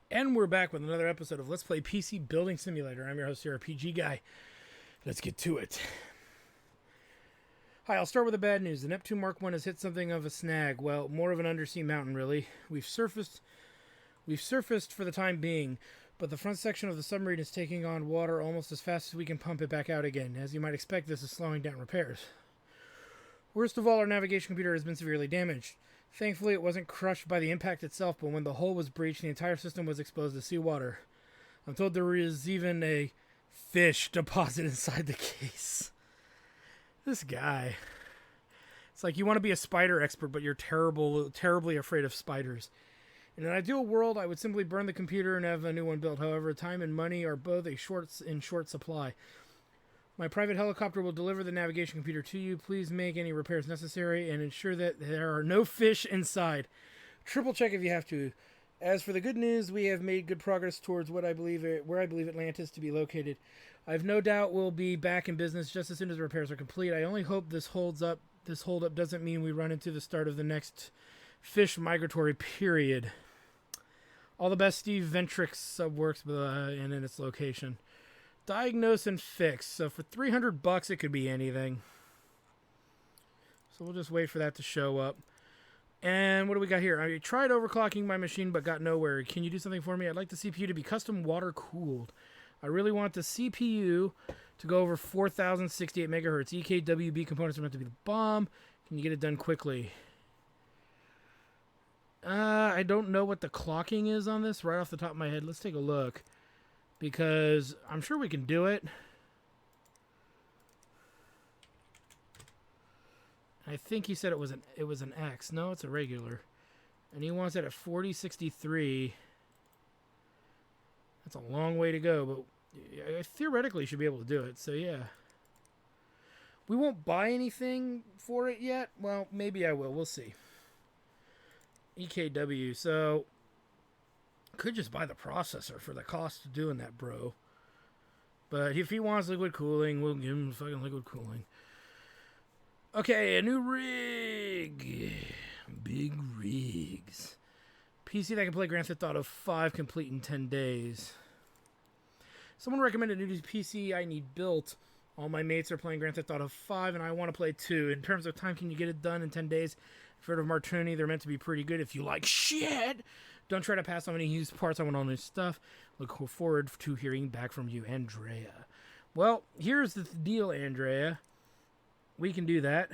And we're back with another episode of Let's Play PC Building Simulator. I'm your host, RPG Guy. Let's get to it. Hi, I'll start with the bad news. The Neptune Mark 1 has hit something of a snag. Well, more of an undersea mountain, really. We've surfaced for the time being, but the front section of the submarine is taking on water almost as fast as we can pump it back out again. As you might expect, this is slowing down repairs. Worst of all, our navigation computer has been severely damaged. Thankfully, it wasn't crushed by the impact itself, but when the hull was breached, the entire system was exposed to seawater. I'm told there is even a fish deposit inside the case. This guy. It's like you want to be a spider expert, but you're terribly afraid of spiders. In an ideal world, I would simply burn the computer and have a new one built. However, time and money are both in short supply. My private helicopter will deliver the navigation computer to you. Please make any repairs necessary and ensure that there are no fish inside. Triple check if you have to. As for the good news, we have made good progress towards where I believe Atlantis to be located. I have no doubt we'll be back in business just as soon as the repairs are complete. I only hope this holdup doesn't mean we run into the start of the next fish migratory period. All the best, Steve Ventrix Subworks and in its location. Diagnose and fix. So for $300, it could be anything. So we'll just wait for that to show up. And what do we got here? I tried overclocking my machine but got nowhere. Can you do something for me? I'd like the CPU to be custom water cooled. I really want the CPU to go over 4068 megahertz. EKWB components are meant to be the bomb. Can you get it done quickly? I don't know what the clocking is on this right off the top of my head. Let's take a look. Because I'm sure we can do it. I think he said it was an X. No, it's a regular. And he wants it at 4063. That's a long way to go, but I theoretically should be able to do it. So yeah. We won't buy anything for it yet. Well, maybe I will. We'll see. EKW. So could just buy the processor for the cost of doing that, bro. But if he wants liquid cooling, we'll give him fucking liquid cooling. Okay, a new rig. Big rigs. PC that can play Grand Theft Auto 5 complete in 10 days. Someone recommended a new PC I need built. All my mates are playing Grand Theft Auto 5 and I want to play 2. In terms of time, can you get it done in 10 days? I've heard of Martuni. They're meant to be pretty good if you like shit. Don't try to pass on any used parts. I want all new stuff. Look forward to hearing back from you, Andrea. Well, here's the deal, Andrea. We can do that.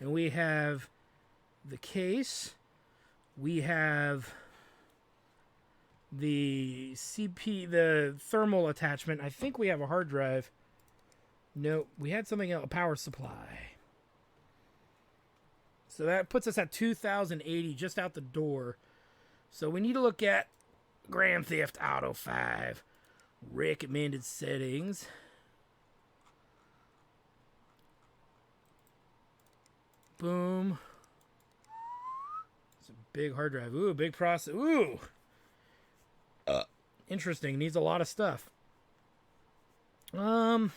And we have the case. We have the the thermal attachment. I think we have a hard drive. No, we had something else, a power supply. So that puts us at 2080 just out the door. So we need to look at Grand Theft Auto 5 recommended settings. Boom. It's a big hard drive. Ooh, big process. Ooh. Interesting. Needs a lot of stuff. So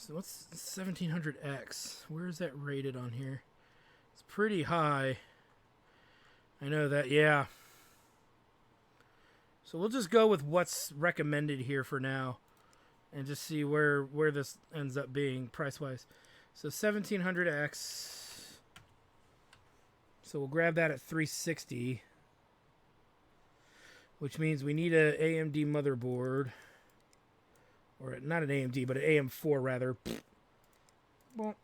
what's 1700X? Where is that rated on here? It's pretty high. I know that, yeah. So we'll just go with what's recommended here for now. And just see where this ends up being price-wise. So 1700X. So we'll grab that at 360. Which means we need an AMD motherboard. Or not an AMD, but an AM4 rather. Well,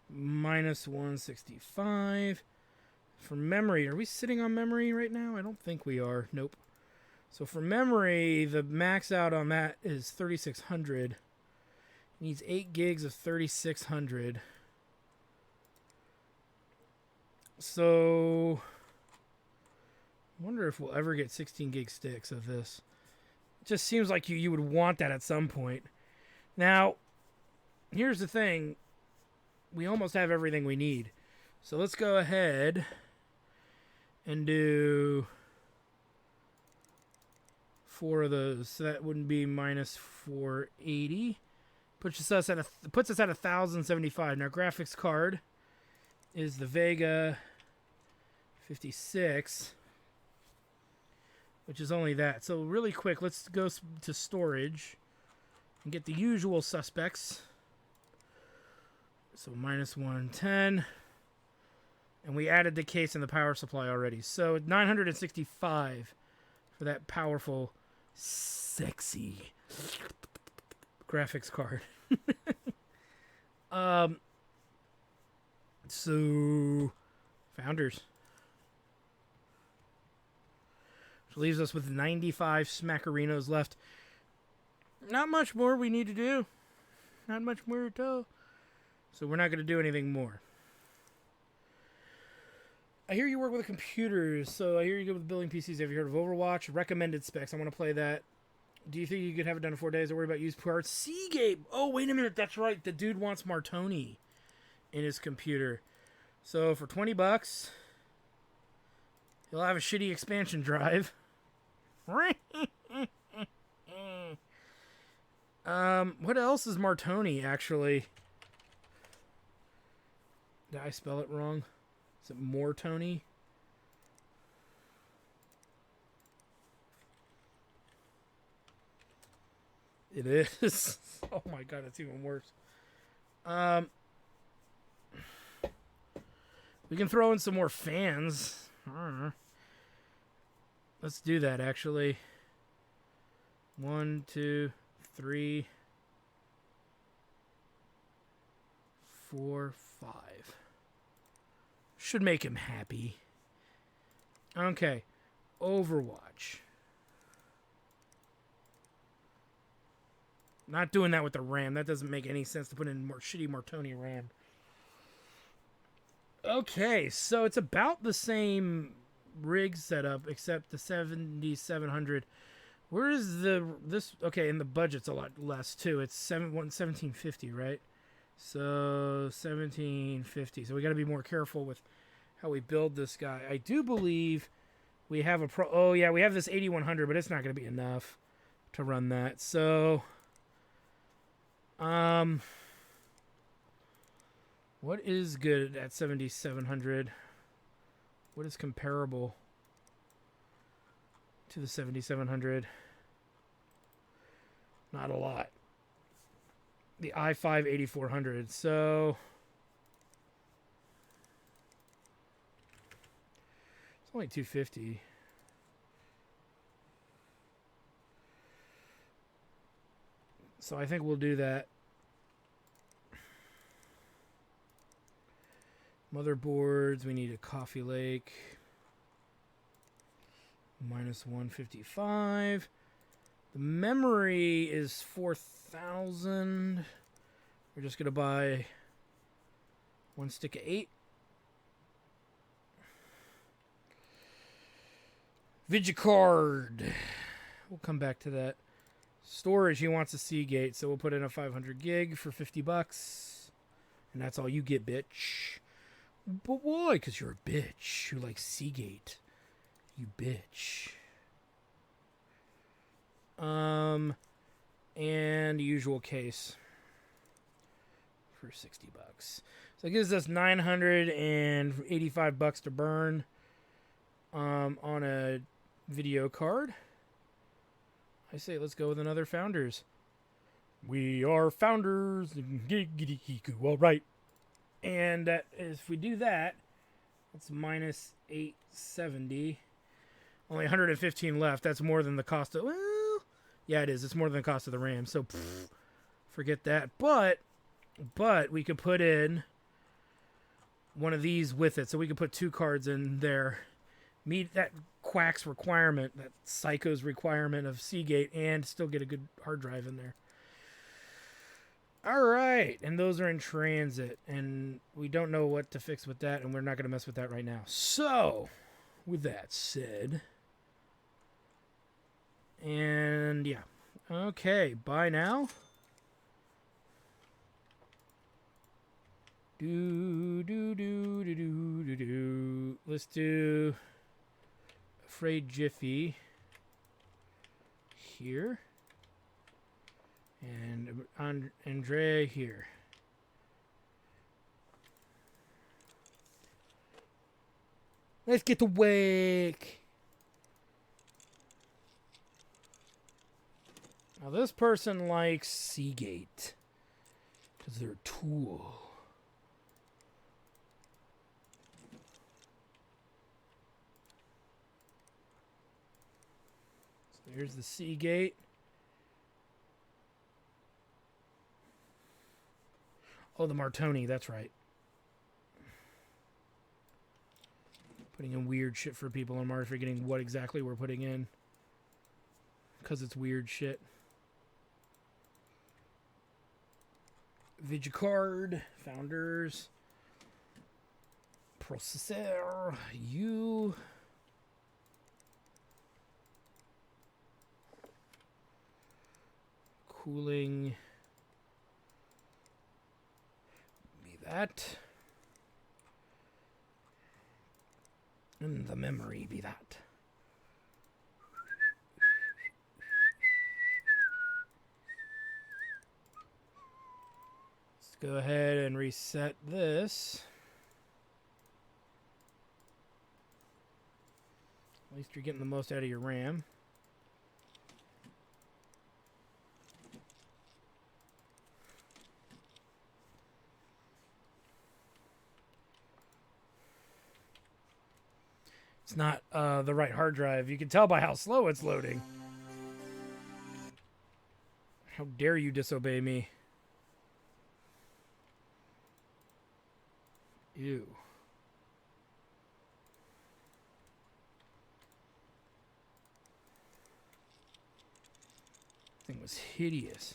minus 165. For memory, are we sitting on memory right now? I don't think we are. Nope. So for memory, the max out on that is 3600. Needs 8 gigs of 3600. So I wonder if we'll ever get 16 gig sticks of this. It just seems like you would want that at some point. Now, here's the thing. We almost have everything we need. So let's go ahead and do 4 of those. So that wouldn't be minus 480. Puts us at 1075. Now graphics card is the Vega 56, which is only that. So really quick, let's go to storage and get the usual suspects. So minus 110. And we added the case and the power supply already. So 965 for that powerful, sexy graphics card. So Founders. Which leaves us with 95 Smackerinos left. Not much more we need to do. Not much more at all. So we're not going to do anything more. I hear you work with computers, so I hear you go with building PCs. Have you heard of Overwatch? Recommended specs. I want to play that. Do you think you could have it done in 4 days? Or worry about used parts? Seagate! Oh, wait a minute. That's right. The dude wants Martoni in his computer. So for $20, he'll have a shitty expansion drive. What else is Martoni, actually? Did I spell it wrong? Is it Mortoni? It is. Oh my god, that's even worse. We can throw in some more fans. Let's do that, actually. 1, 2, 3, 4, 5. Should make him happy. Okay. Overwatch. Not doing that with the RAM. That doesn't make any sense to put in more shitty Martoni RAM. Okay, so it's about the same rig setup, except the 7700. Where is this? Okay, and the budget's a lot less too. It's 1750, right? So 1750. So we got to be more careful with how we build this guy. I do believe we have a pro. Oh yeah, we have this 8100, but it's not going to be enough to run that. So, what is good at 7700? What is comparable to the 7700? Not a lot. The i5 8400. So it's only 250. So I think we'll do that. Motherboards, we need a Coffee Lake. Minus 155. The memory is 4,000. We're just going to buy one stick of 8. Vigicard. We'll come back to that. Storage, he wants a Seagate, so we'll put in a 500 gig for $50. And that's all you get, bitch. But why? Because you're a bitch who likes Seagate. You bitch. And usual case for $60. So it gives us $985 to burn on a video card. I say let's go with another Founders. We are Founders. All right. And if we do that, it's minus 870. Only 115 left. That's more than the cost of... Well, yeah, it is. It's more than the cost of the RAM. So, forget that. But we could put in one of these with it. So we could put 2 cards in there. Meet that quack's requirement, that psycho's requirement of Seagate, and still get a good hard drive in there. All right, and those are in transit, and we don't know what to fix with that, and we're not going to mess with that right now. So, with that said, and yeah, okay, bye now. Let's do Afraid Jiffy here. And Andrea here. Let's get to work. Now this person likes Seagate because they're a tool. So here's the Seagate. Oh, the Martoni, that's right. Putting in weird shit for people. I'm already forgetting what exactly we're putting in. Because it's weird shit. Vigicard, Founders, Processor, U. Cooling. Be that. And the memory be that. Let's go ahead and reset this. At least you're getting the most out of your RAM. It's not the right hard drive. You can tell by how slow it's loading. How dare you disobey me? Ew. Thing was hideous.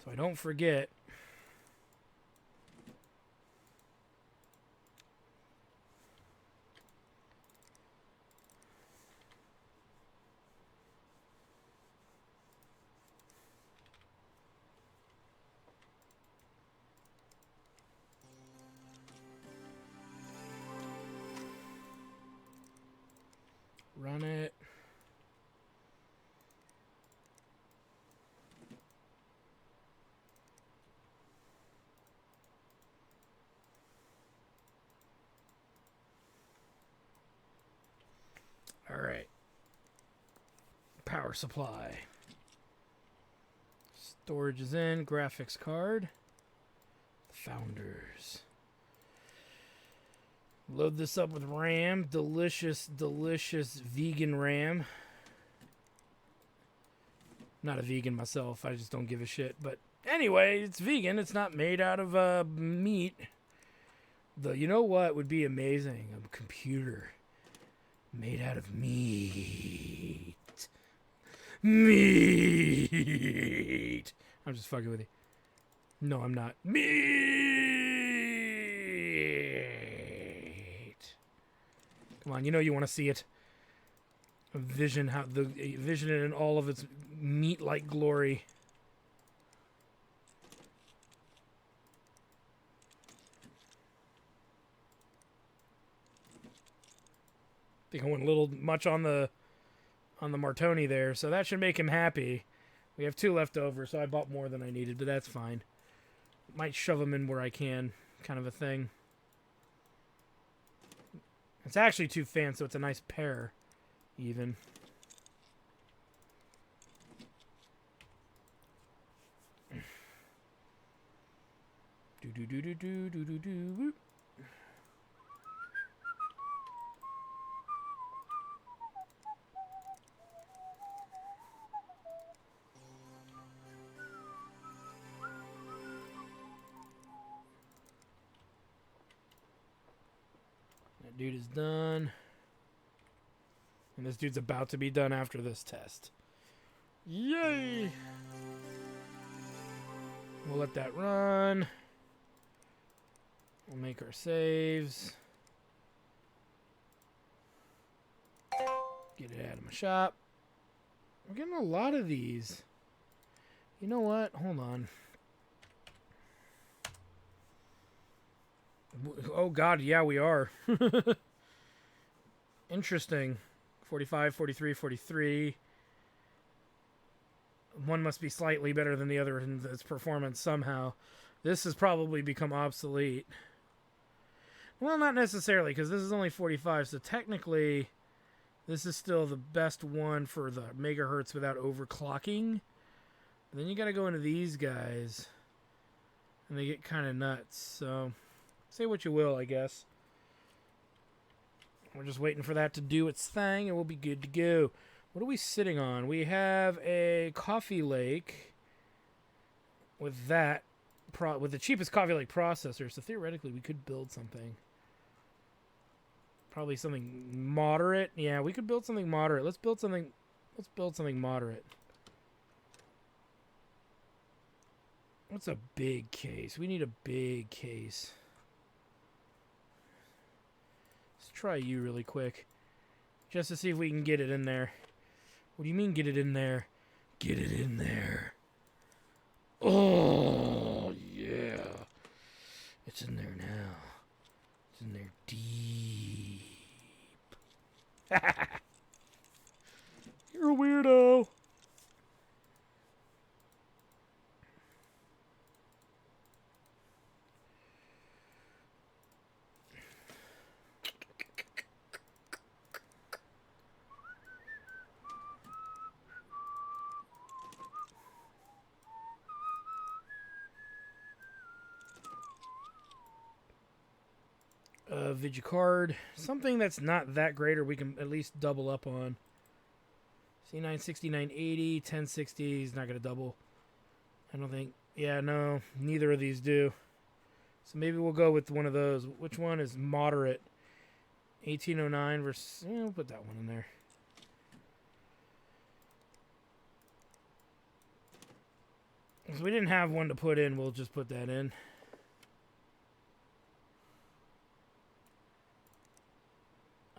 So I don't forget. Run it. All right. Power supply. Storage is in. Graphics card. Founders. Load this up with RAM. Delicious, delicious vegan RAM. Not a vegan myself. I just don't give a shit. But anyway, it's vegan. It's not made out of meat. You know what would be amazing? A computer made out of meat. Meat. I'm just fucking with you. No, I'm not. Meat. Come on, you know you want to see it. Vision it in all of its meat-like glory. I think I went a little much on the Martoni there, so that should make him happy. We have 2 left over, so I bought more than I needed, but that's fine. Might shove them in where I can, kind of a thing. It's actually 2 fans, so it's a nice pair, even. Do do do do do do do do. That dude is done. And this dude's about to be done after this test. Yay! We'll let that run. We'll make our saves. Get it out of my shop. We're getting a lot of these. You know what? Hold on. Oh god, yeah, we are. Interesting. 45, 43, 43. one must be slightly better than the other in its performance somehow. This has probably become obsolete. Well, not necessarily, because this is only 45, so technically this is still the best one for the megahertz without overclocking. But then you got to go into these guys, and they get kind of nuts. So, say what you will, I guess. We're just waiting for that to do its thing, and we'll be good to go. What are we sitting on? We have a Coffee Lake with that, with the cheapest Coffee Lake processor. So theoretically, we could build something. Probably something moderate. Yeah, we could build something moderate. Let's build something. Let's build something moderate. What's a big case? We need a big case. Let's try you really quick, just to see if we can get it in there. What do you mean, get it in there? Get it in there. Oh, yeah. It's in there now. It's in there deep. You're a weirdo. Vigicard, something that's not that great, or we can at least double up on. C960, 980, 1060 is not going to double. I don't think. Yeah, no, neither of these do. So maybe we'll go with one of those. Which one is moderate? 1809 versus. Yeah, we'll put that one in there. If we didn't have one to put in, we'll just put that in.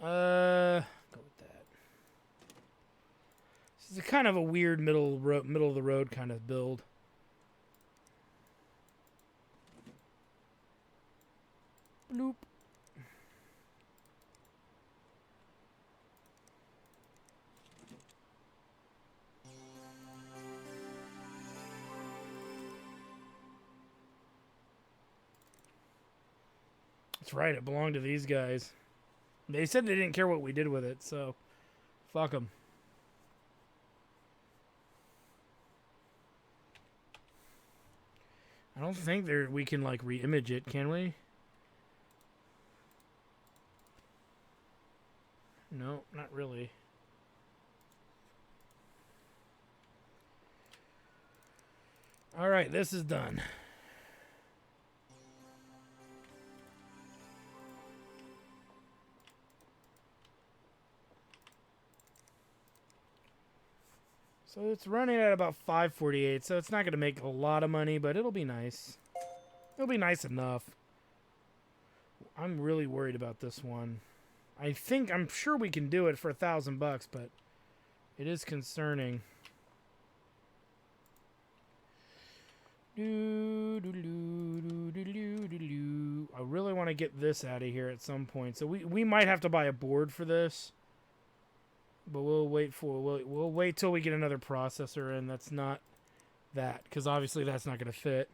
Go with that. This is kind of a weird middle of the road kind of build. Bloop. That's right, it belonged to these guys. They said they didn't care what we did with it, so fuck them. I don't think we can like re-image it, can we? No, not really. All right, this is done. So it's running at about 548, so it's not going to make a lot of money, but it'll be nice. It'll be nice enough. I'm really worried about this one. I'm sure we can do it for $1,000, but it is concerning. I really want to get this out of here at some point, so we might have to buy a board for this. But we'll wait till we get another processor, and that's not that, because obviously that's not going to fit.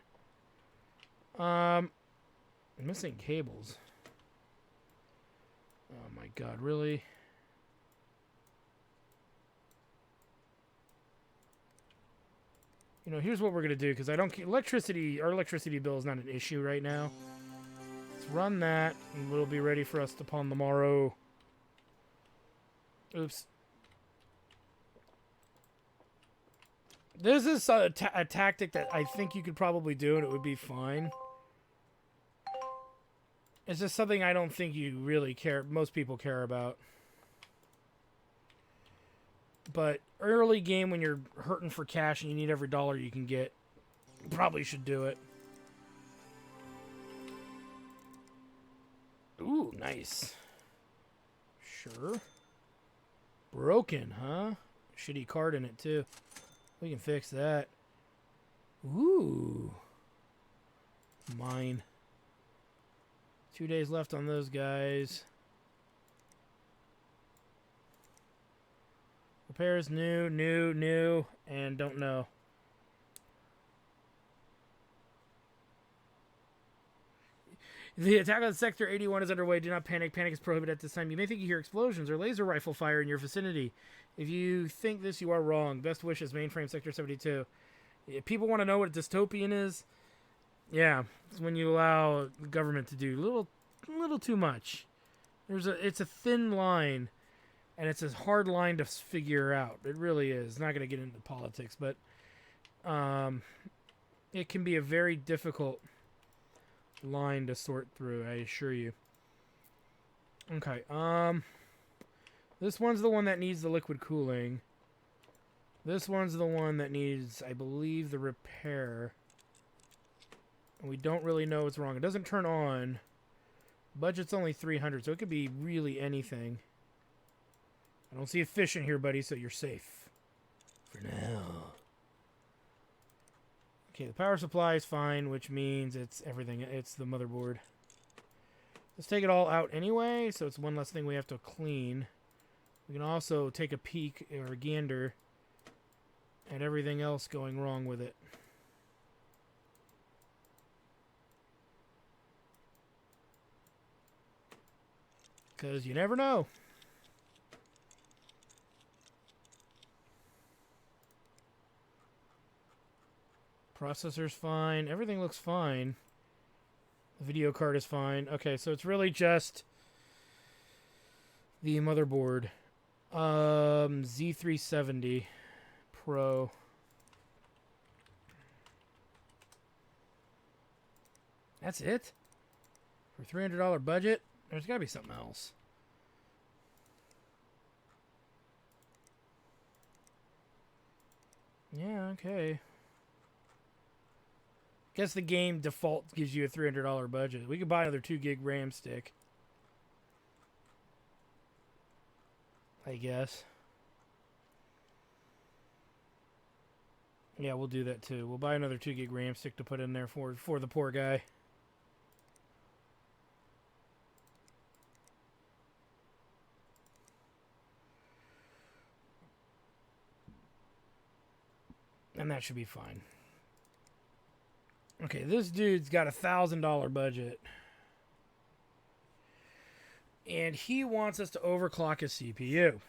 I'm missing cables. Oh my god, really? You know, here's what we're going to do, because our electricity bill is not an issue right now. Let's run that, and we'll be ready for us upon the morrow. Oops. This is a tactic that I think you could probably do, and it would be fine. It's just something I don't think you really most people care about. But early game, when you're hurting for cash and you need every dollar you can get, you probably should do it. Ooh, nice. Sure. Broken, huh? Shitty card in it, too. We can fix that. Ooh. Mine. 2 days left on those guys. Repairs new, and don't know. The attack on Sector 81 is underway. Do not panic. Panic is prohibited at this time. You may think you hear explosions or laser rifle fire in your vicinity. If you think this, you are wrong. Best wishes, mainframe Sector 72. If people want to know what dystopian is, yeah, it's when you allow the government to do a little too much. It's a thin line, and it's a hard line to figure out. It really is. Not going to get into politics, but it can be a very difficult line to sort through, I assure you. Okay, this one's the one that needs the liquid cooling. This one's the one that needs, I believe, the repair. And we don't really know what's wrong. It doesn't turn on. Budget's only 300, so it could be really anything. I don't see a fish in here, buddy, so you're safe. For now. Okay, the power supply is fine, which means it's everything. It's the motherboard. Let's take it all out anyway, so it's one less thing we have to clean. We can also take a peek or a gander at everything else going wrong with it. Because you never know. Processor's fine. Everything looks fine. The video card is fine. Okay, so it's really just the motherboard. Z370 Pro. That's it? For $300 budget? There's got to be something else. Yeah, okay. Guess the game default gives you a $300 budget. We could buy another 2 gig RAM stick. I guess. Yeah, we'll do that too. We'll buy another 2 gig RAM stick to put in there for the poor guy. And that should be fine. Okay, this dude's got a $1,000 budget. And he wants us to overclock his CPU.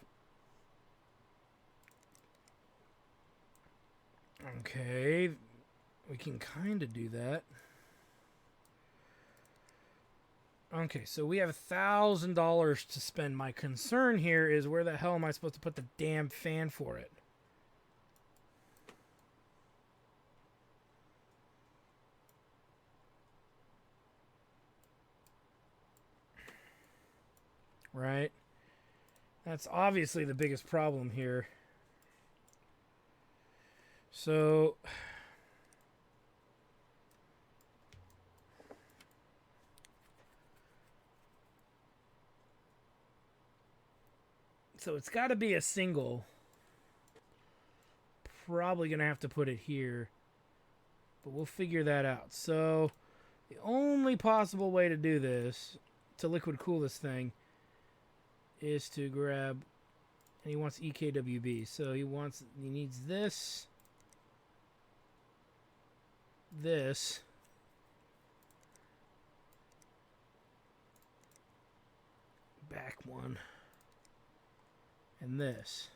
Okay, we can kind of do that. Okay, so we have $1,000 to spend. My concern here is where the hell am I supposed to put the damn fan for it? Right? That's obviously the biggest problem here. So it's got to be a single. Probably going to have to put it here. But we'll figure that out. So the only possible way to do this, to liquid cool this thing, is to grab, and he wants EKWB. So he needs this, back one, and this.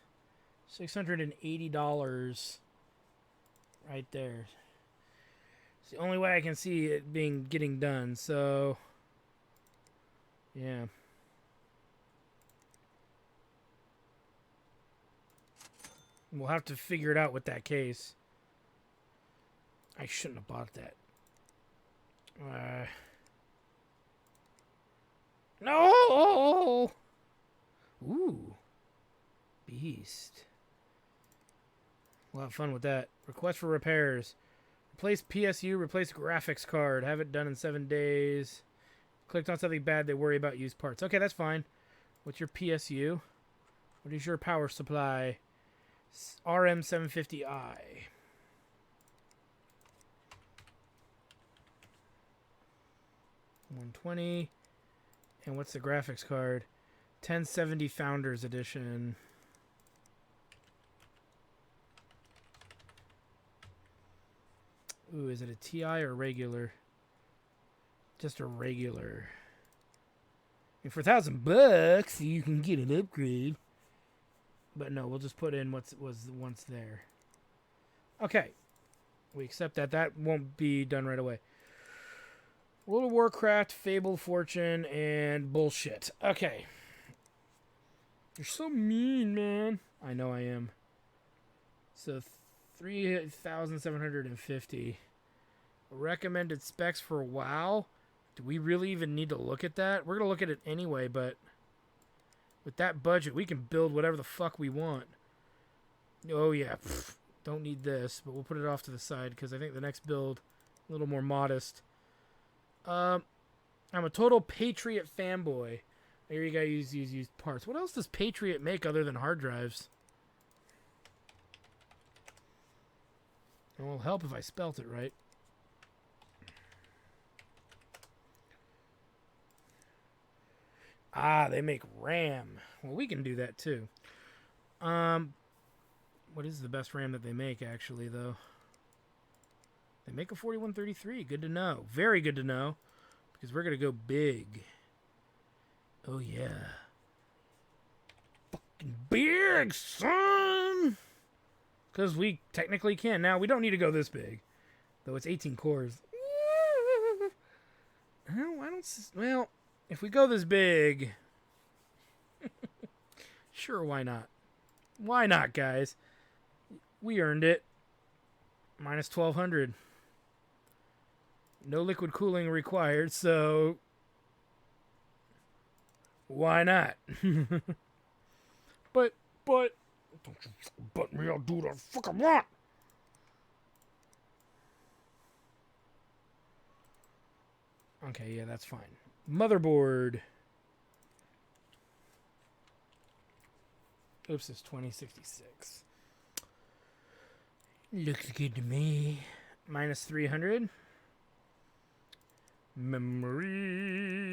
$680 right there. It's the only way I can see it getting done. So yeah. We'll have to figure it out with that case. I shouldn't have bought that. No! Ooh. Beast. We'll have fun with that. Request for repairs. Replace PSU, replace graphics card. Have it done in 7 days. Clicked on something bad, they worry about used parts. Okay, that's fine. What's your PSU? What is your power supply? RM750i. 120. And what's the graphics card? 1070 Founders Edition. Ooh, is it a TI or regular? Just a regular. And for $1,000, you can get an upgrade. But no, we'll just put in what was once there. Okay. We accept that. That won't be done right away. World of Warcraft, Fable, Fortune, and bullshit. Okay. You're so mean, man. I know I am. So 3,750. Recommended specs for WoW. Do we really even need to look at that? We're going to look at it anyway, but with that budget, we can build whatever the fuck we want. Oh, yeah. Pfft, don't need this, but we'll put it off to the side because I think the next build, a little more modest. I'm a total Patriot fanboy. Here you gotta use used parts. What else does Patriot make other than hard drives? It will help if I spelt it right. Ah, they make RAM. Well, we can do that too. What is the best RAM that they make, actually, though? They make a 4133. Good to know. Very good to know. Because we're going to go big. Oh, yeah. Fucking big, son! Because we technically can. Now, we don't need to go this big. Though it's 18 cores. Well, if we go this big... Sure, why not? Why not, guys? We earned it. Minus 1,200. No liquid cooling required, so... Why not? But... Don't you butt me, I'll do what I fucking want! Okay, yeah, that's fine. Motherboard. Oops, it's 2066. Looks good to me. Minus 300. Memory.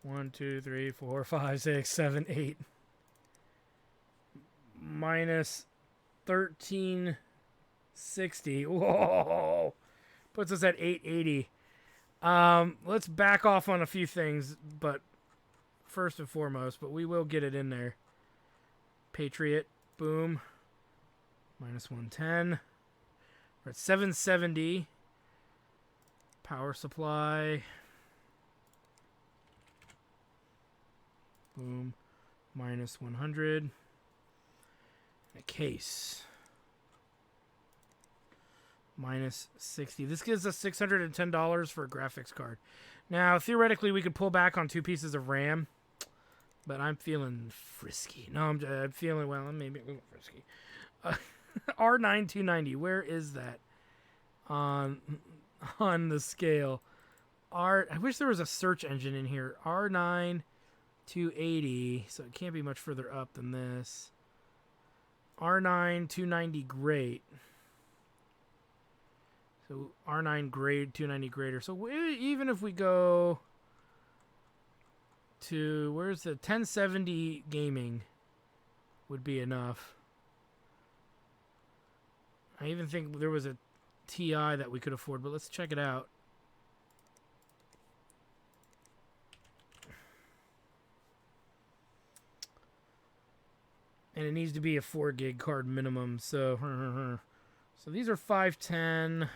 1, 2, 3, 4, 5, 6, 7, 8. Minus 1360. Whoa. Puts us at 880. Let's back off on a few things, but first and foremost, but we will get it in there. Patriot, boom. Minus 110. We're at 770. Power supply. Boom. Minus 100. A case. Minus 60. This gives us $610 for a graphics card. Now, theoretically, we could pull back on 2 pieces of RAM. But I'm feeling frisky. No, I'm feeling, well, maybe a little frisky. R9 290. Where is that on the scale? I wish there was a search engine in here. R9 280. So it can't be much further up than this. R9 290 great. So R9 grade, 290 grader. So even if we go to, where's the 1070 gaming would be enough. I even think there was a TI that we could afford, but let's check it out. And it needs to be a 4 gig card minimum, so so these are 510.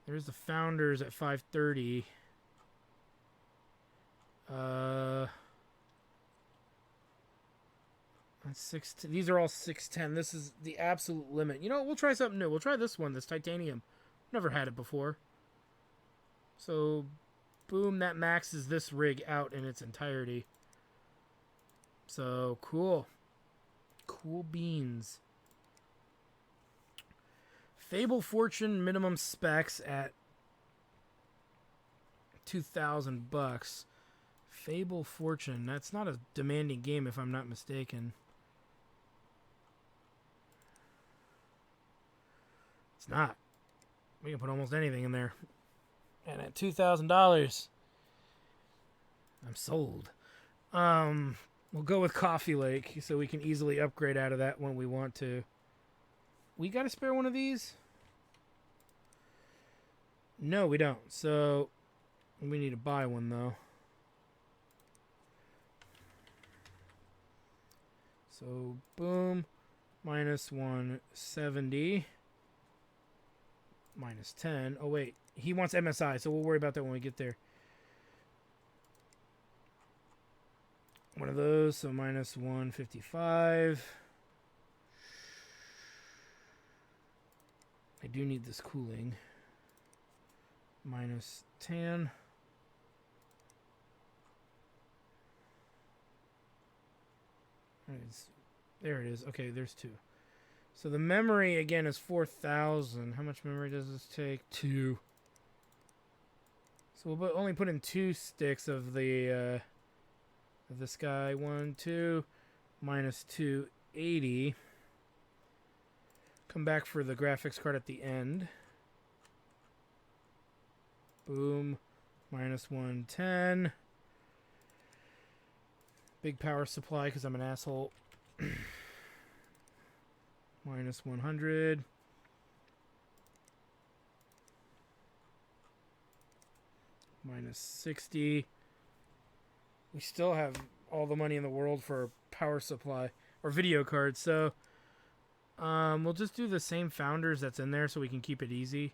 There's the Founders at 530. That's 610. These are all 610. This is the absolute limit. You know, we'll try something new. We'll try this one, this titanium. Never had it before. So, boom, that maxes this rig out in its entirety. So, cool. Cool beans. Fable Fortune minimum specs at $2,000. Fable Fortune. That's not a demanding game if I'm not mistaken. It's not. We can put almost anything in there. And at $2,000, I'm sold. We'll go with Coffee Lake so we can easily upgrade out of that when we want to. We got to spare one of these? No, we don't. So we need to buy one, though. So, boom. Minus 170. Minus 10. Oh, wait. He wants MSI, so we'll worry about that when we get there. One of those, so minus 155. I do need this cooling. Minus 10. There it is. Okay, there's 2. So the memory, again, is 4,000. How much memory does this take? 2. So we'll only put in 2 sticks of the of this guy. 1, 2, minus 280. Come back for the graphics card at the end. Boom. Minus 110. Big power supply because I'm an asshole. Minus 100. Minus 60. We still have all the money in the world for power supply or video card, so we'll just do the same founders that's in there so we can keep it easy.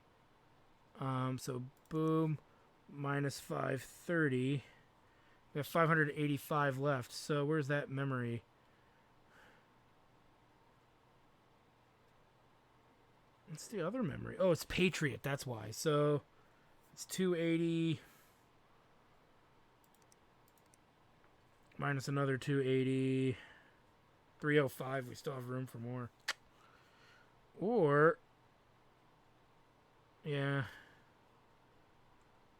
So boom, minus 530. We have 585 left. So where's that memory? What's the other memory? Oh, it's Patriot. That's why. So it's 280 minus another 280. 305. We still have room for more. Or, yeah.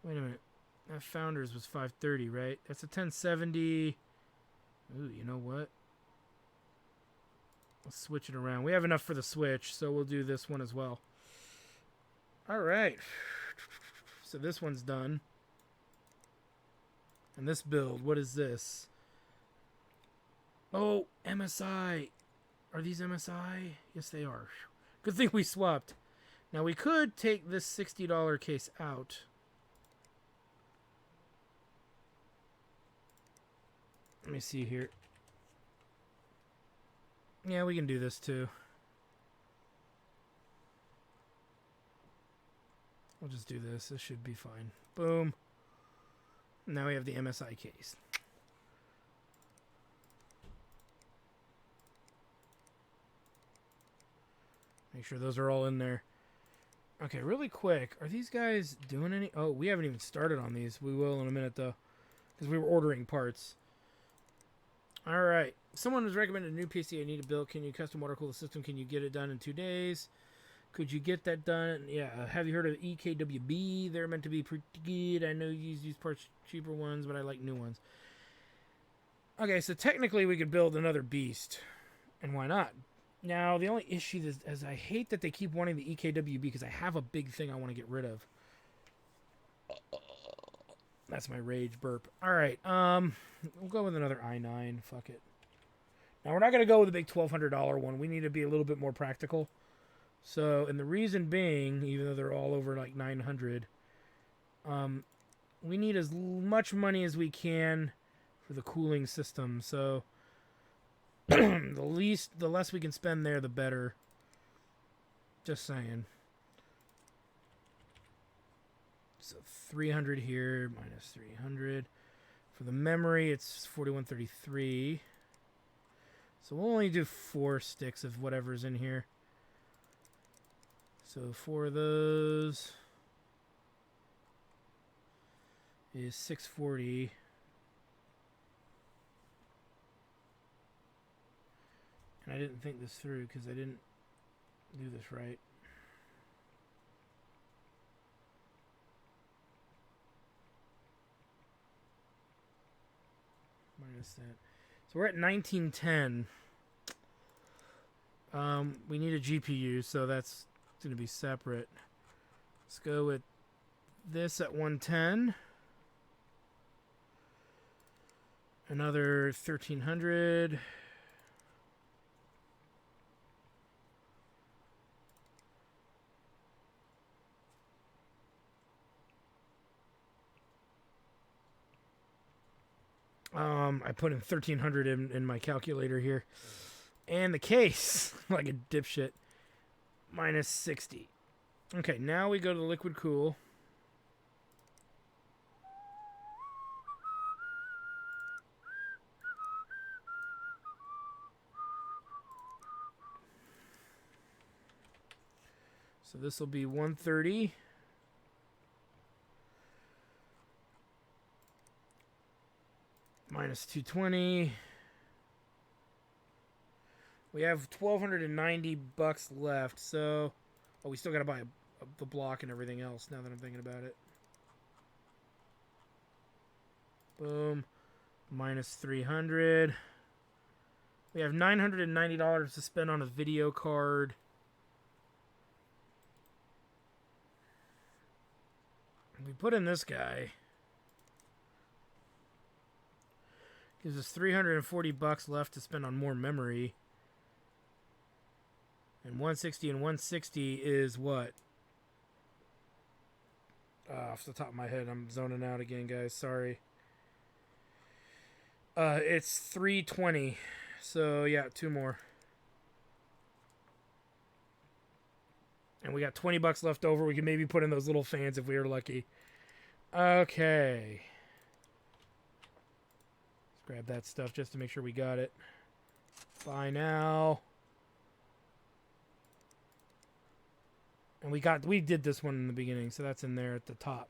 Wait a minute. That Founders was 530, right? That's a 1070. Ooh, you know what? Let's switch it around. We have enough for the Switch, so we'll do this one as well. All right. So this one's done. And this build, what is this? Oh, MSI. Are these MSI? Yes, they are. Good thing we swapped. Now, we could take this $60 case out. Let me see here. Yeah, we can do this too. We'll just do this. This should be fine. Boom. Now we have the MSI case. Make sure those are all in there. Okay, really quick. Are these guys doing any... Oh, we haven't even started on these. We will in a minute, though. Because we were ordering parts. Alright. Someone has recommended a new PC I need to build. Can you custom water cool the system? Can you get it done in 2 days? Could you get that done? Yeah. Have you heard of EKWB? They're meant to be pretty good. I know you use parts cheaper ones, but I like new ones. Okay, so technically we could build another beast. And why not? Now, the only issue is I hate that they keep wanting the EKWB because I have a big thing I want to get rid of. That's my rage burp. Alright, we'll go with another i9. Fuck it. Now, we're not going to go with a big $1,200 one. We need to be a little bit more practical. So, and the reason being, even though they're all over like 900, we need as much money as we can for the cooling system. So, the less we can spend there, the better. Just saying. So 300 here, minus 300. For the memory, it's 4133. So we'll only do 4 sticks of whatever's in here. So 4 of those is 640. And I didn't think this through because I didn't do this right. Minus that. So we're at 1910. We need a GPU, so that's going to be separate. Let's go with this at 110. Another 1300. I put in 1300 in my calculator here. And the case, like a dipshit, minus 60. Okay, now we go to the liquid cool. So this will be 130. Minus 220. We have $1,290 left, so... Oh, we still gotta buy the block and everything else, now that I'm thinking about it. Boom. Minus 300. We have $990 to spend on a video card. We put in this guy. Gives us $340 left to spend on more memory. And 160 and 160 is what? Off the top of my head, I'm zoning out again, guys. Sorry. It's 320. So, yeah, 2 more. And we got $20 left over. We can maybe put in those little fans if we are lucky. Okay. Let's grab that stuff just to make sure we got it. Buy now. And we did this one in the beginning, so that's in there at the top.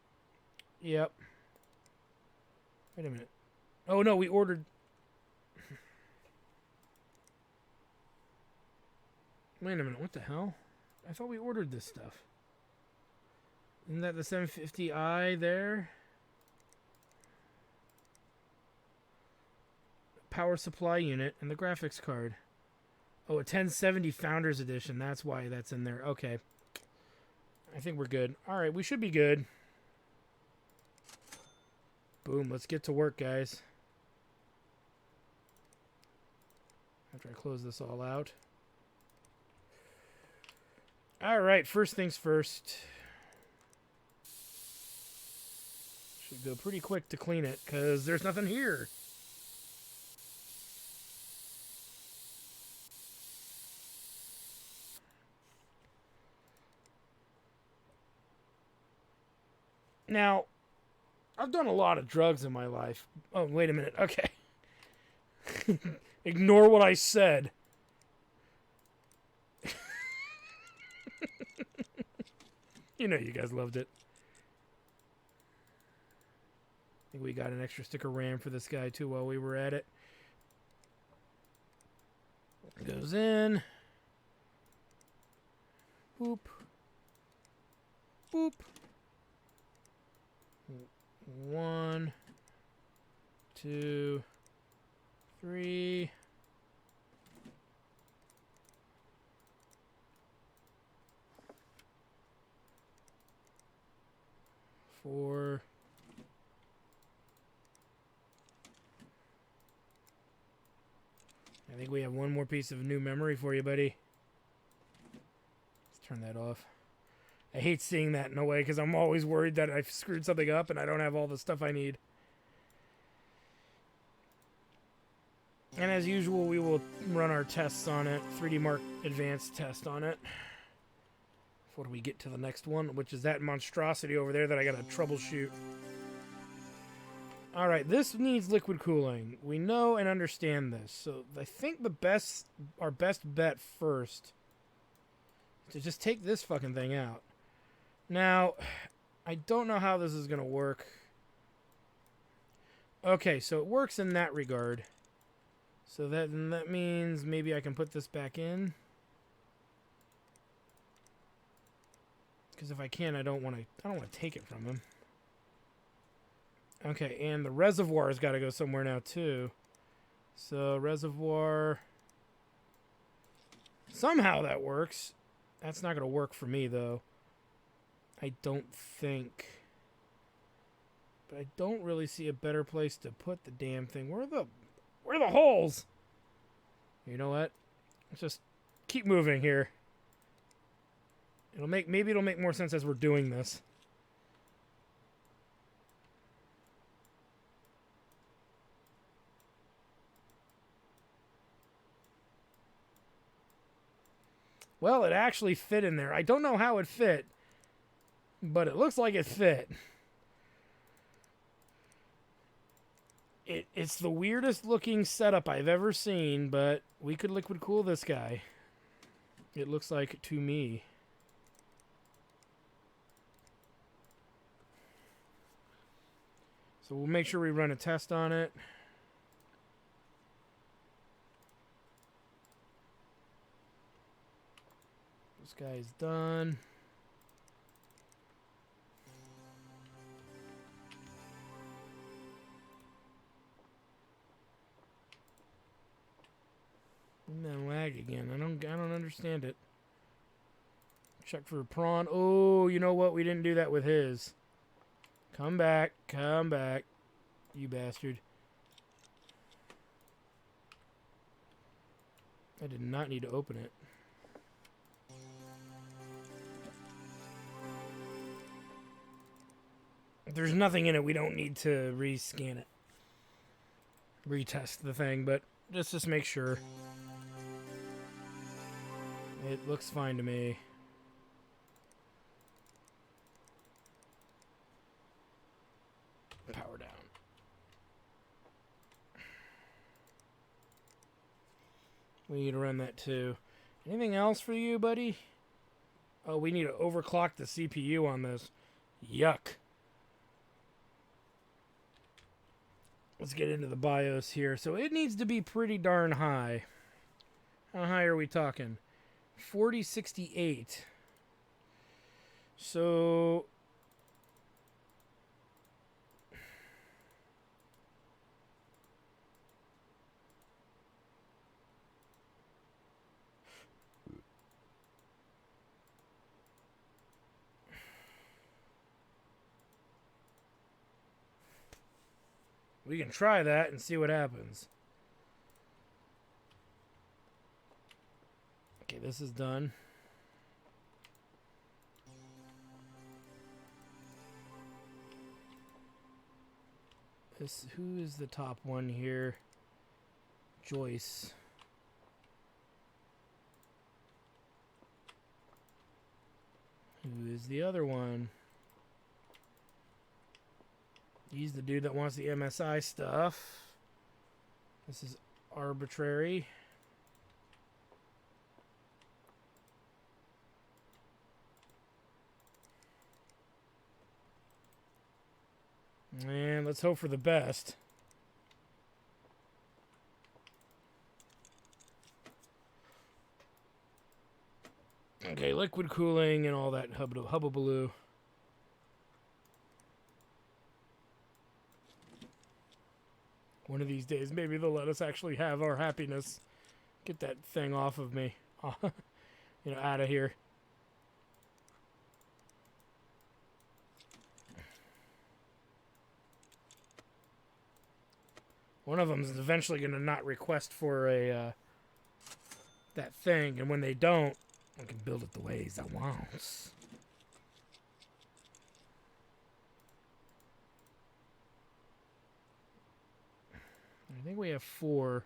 Yep. Wait a minute. Oh no, we ordered. Wait a minute, what the hell? I thought we ordered this stuff. Isn't that the 750i there? Power supply unit and the graphics card. Oh, a 1070 Founders Edition. That's why that's in there. Okay. I think we're good. Alright, we should be good. Boom, let's get to work, guys. After I close this all out. Alright, first things first. Should go pretty quick to clean it, because there's nothing here. Now, I've done a lot of drugs in my life. Oh, wait a minute. Okay. Ignore what I said. You know you guys loved it. I think we got an extra stick of RAM for this guy, too, while we were at it. Goes in. Boop. Boop. 1, 2, 3. 4. I think we have one more piece of new memory for you, buddy. Let's turn that off. I hate seeing that in a way because I'm always worried that I've screwed something up and I don't have all the stuff I need. And as usual, we will run our tests on it. 3D Mark Advanced test on it. Before we get to the next one, which is that monstrosity over there that I gotta troubleshoot. Alright, this needs liquid cooling. We know and understand this. So I think our best bet first is to just take this fucking thing out. Now, I don't know how this is going to work. Okay, so it works in that regard. So that means maybe I can put this back in. Because if I can, I don't want to take it from him. Okay, and the reservoir's got to go somewhere now too. So reservoir. Somehow that works. That's not going to work for me though. I don't think. But I don't really see a better place to put the damn thing. Where are the holes? You know what? Let's just keep moving here. Maybe it'll make more sense as we're doing this. Well, it actually fit in there. I don't know how it fit, but it looks like it fit. It's the weirdest looking setup I've ever seen, but we could liquid cool this guy. It looks like to me. So we'll make sure we run a test on it. This guy's done. And then lag again. I don't understand it. Check for a prawn. Oh, you know what? We didn't do that with his. Come back. Come back. You bastard. I did not need to open it. If there's nothing in it, we don't need to rescan it. Retest the thing, but just make sure. It looks fine to me. Power down. We need to run that too. Anything else for you, buddy? Oh, we need to overclock the CPU on this. Yuck. Let's get into the BIOS here. So it needs to be pretty darn high. How high are we talking? 4068. So we can try that and see what happens. Okay, this is done. Who is the top one here? Joyce. Who is the other one? He's the dude that wants the MSI stuff. This is arbitrary. And let's hope for the best. Okay, liquid cooling and all that hubbubaloo. One of these days, maybe they'll let us actually have our happiness. Get that thing off of me. Out of here. One of them is eventually going to not request for a that thing, and when they don't, I can build it the ways I want. I think we have 4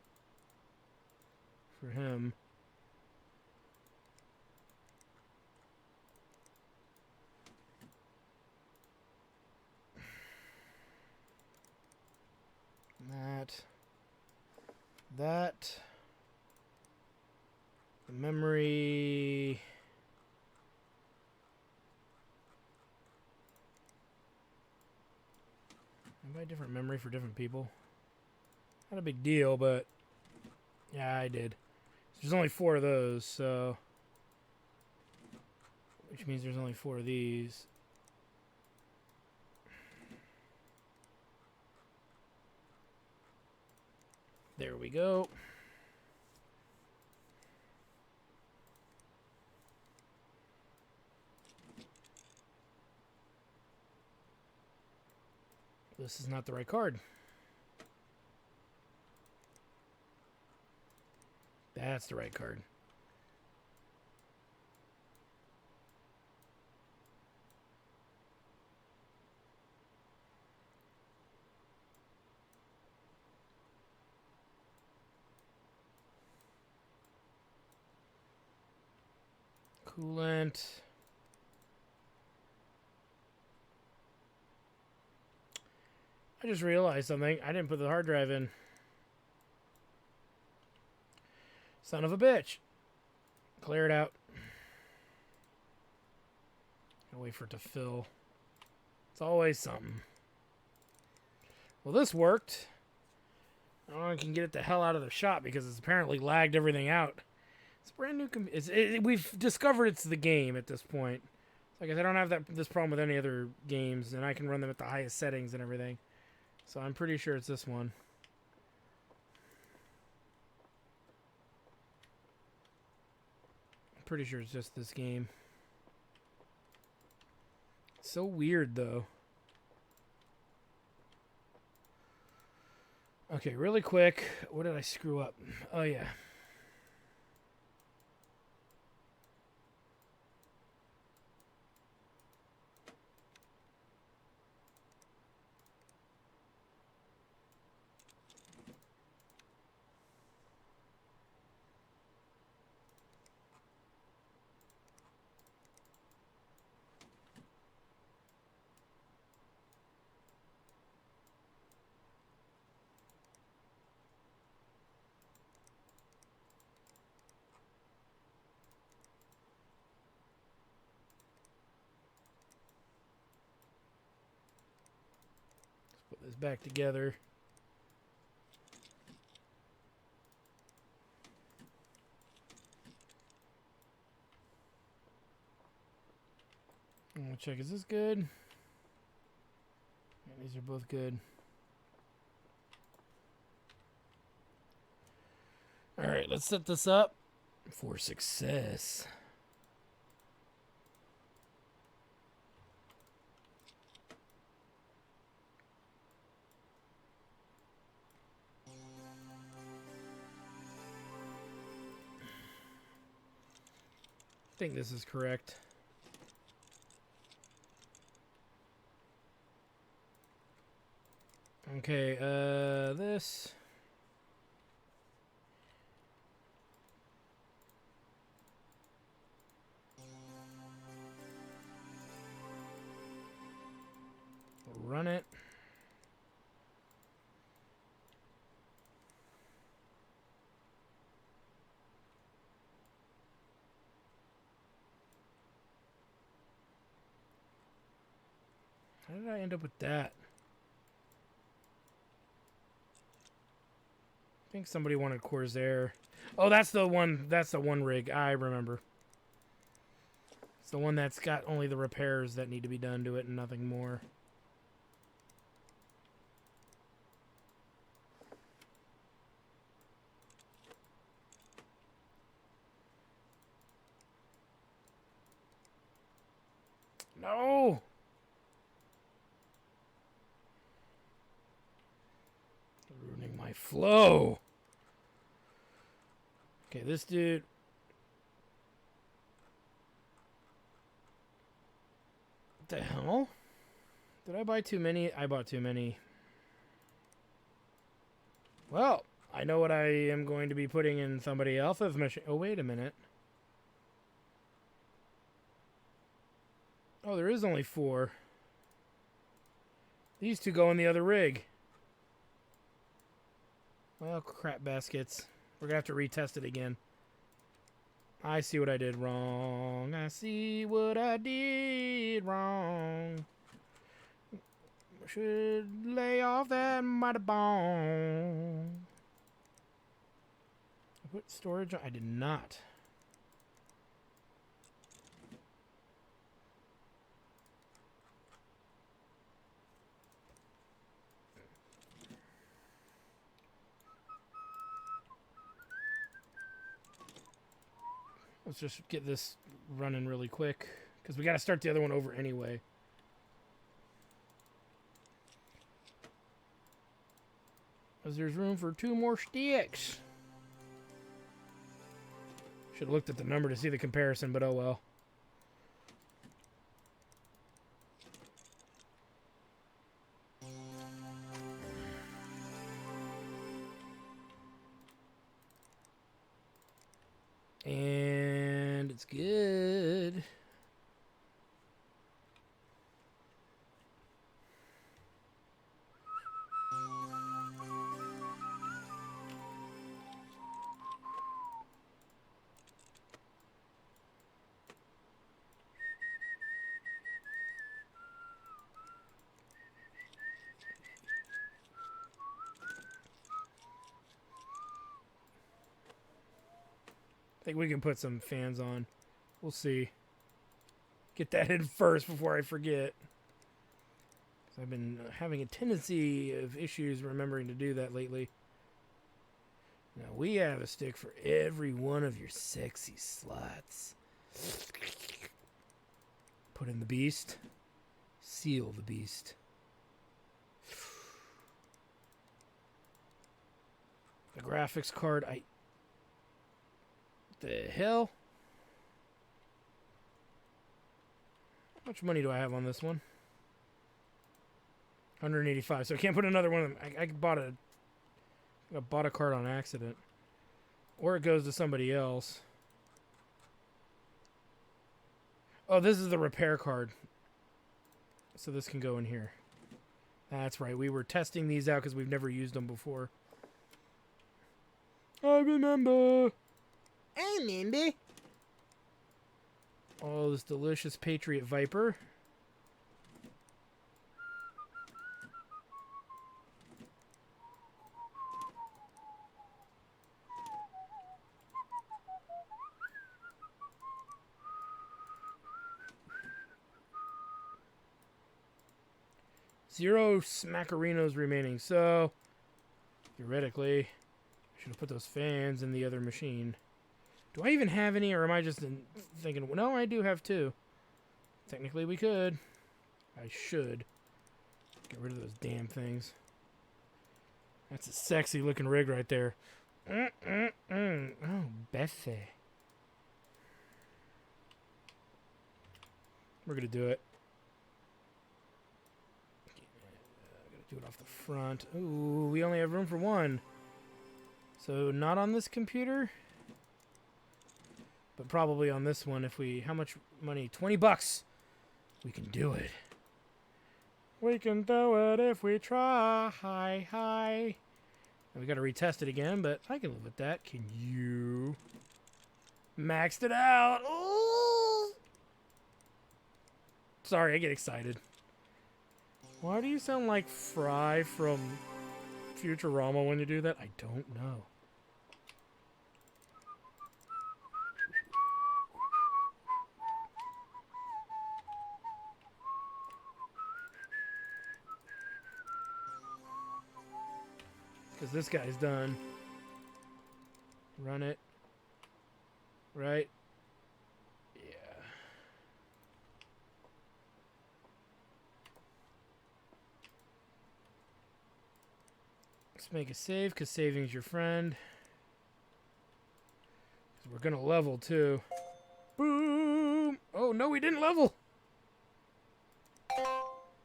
for him. That. The memory. I buy different memory for different people. Not a big deal, but yeah, I did. There's only 4 of those, so which means there's only 4 of these. There we go. This is not the right card. That's the right card. Coolant. I just realized something. I didn't put the hard drive in. Son of a bitch. Clear it out. Gotta wait for it to fill. It's always something. Well, this worked. I don't know if I can get it the hell out of the shop because it's apparently lagged everything out. It's brand new. We've discovered it's the game at this point. Like I said, I don't have this problem with any other games, and I can run them at the highest settings and everything. So I'm pretty sure it's this one. I'm pretty sure it's just this game. It's so weird, though. Okay, really quick. What did I screw up? Oh, yeah. Let's put this back together. I'm gonna check, is this good? Yeah, these are both good. Alright, let's set this up for success. I think this is correct. Okay, this. Run it. How did I end up with that? I think somebody wanted Corsair. Oh, that's the one. That's the one rig. I remember. It's the one that's got only the repairs that need to be done to it and nothing more. No! Ruining my flow. Okay, this dude. What the hell? Did I buy too many? I bought too many. Well, I know what I am going to be putting in somebody else's machine. Oh, wait a minute. Oh, there is only 4. These 2 go in the other rig. Well, crap baskets. We're going to have to retest it again. I see what I did wrong. I see what I did wrong. Should lay off that mighty bone. I put storage on. I did not. Let's just get this running really quick, because we got to start the other one over anyway. Because there's room for 2 more sticks. Should have looked at the number to see the comparison, but oh well. And It's good. I think we can put some fans on. We'll see. Get that in first before I forget. I've been having a tendency of issues remembering to do that lately. Now we have a stick for every one of your sexy sluts. Put in the beast. Seal the beast. The graphics card, the hell? How much money do I have on this one? 185. So I can't put another one of them. I bought a card on accident. Or it goes to somebody else. Oh, this is the repair card. So this can go in here. That's right. We were testing these out because we've never used them before. I remember. Oh, this delicious Patriot Viper. Zero Smackerinos remaining, so theoretically, I should have put those fans in the other machine. Do I even have any, or am I just thinking, no, I do have two. Technically, we could. I should. Get rid of those damn things. That's a sexy looking rig right there. Oh, Bethy. We're going to do it. Do it off the front. Ooh, we only have room for one. So not on this computer, but probably on this one. If we, how much money? $20. We can do it. We can do it if we try. Hi. And we got to retest it again, but I can live with that. Can you? Maxed it out. Ooh. Sorry, I get excited. Why do you sound like Fry from Futurama when you do that? I don't know. Because this guy's done. Run it. Right? Yeah. Let's make a save, because saving's your friend. 'Cause we're going to level, too. Boom! Oh, no, we didn't level!